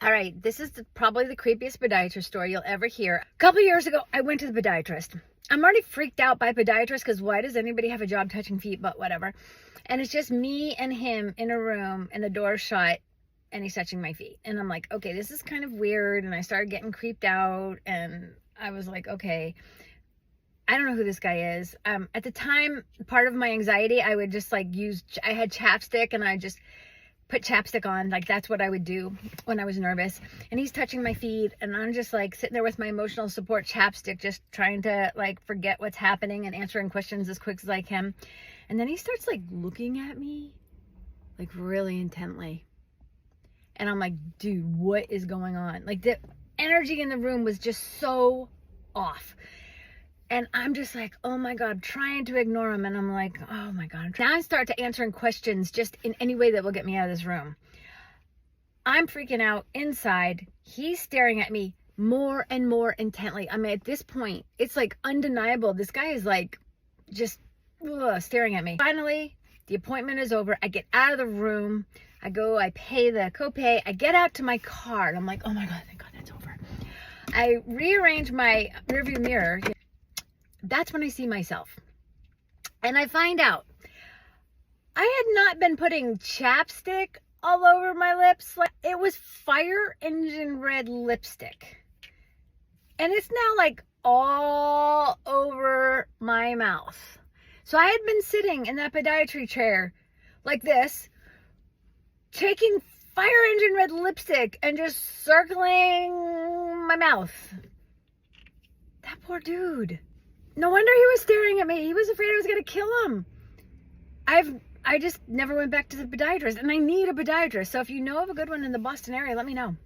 All right, this is probably the creepiest podiatrist story you'll ever hear. A couple years ago, I went to the podiatrist. I'm already freaked out by podiatrists because why does anybody have a job touching feet, but whatever. And it's just me and him in a room and the door's shut and he's touching my feet. And I'm like, okay, this is kind of weird. And I started getting creeped out and I was like, okay, I don't know who this guy is. At the time, part of my anxiety, I would just like I had chapstick and I just put chapstick on. Like that's what I would do when I was nervous. And he's touching my feet and I'm just like sitting there with my emotional support chapstick, just trying to like forget what's happening and answering questions as quick as I can. And then he starts like looking at me like really intently. And I'm like, dude, what is going on? Like the energy in the room was just so off. And I'm just like, oh my God, trying to ignore him. And I'm like, oh my God. Now I start to answering questions just in any way that will get me out of this room. I'm freaking out inside. He's staring at me more and more intently. I mean, at this point, it's like undeniable. This guy is like just staring at me. Finally, the appointment is over. I get out of the room. I go, I pay the copay. I get out to my car. And I'm like, oh my God, thank God that's over. I rearrange my rearview mirror. That's when I see myself. And I find out I had not been putting chapstick all over my lips. Like it was fire engine red lipstick. And it's now like all over my mouth. So I had been sitting in that podiatry chair like this, taking fire engine red lipstick and just circling my mouth. That poor dude. No wonder he was staring at me. He was afraid I was going to kill him. I just never went back to the podiatrist, and I need a podiatrist. So if you know of a good one in the Boston area, let me know.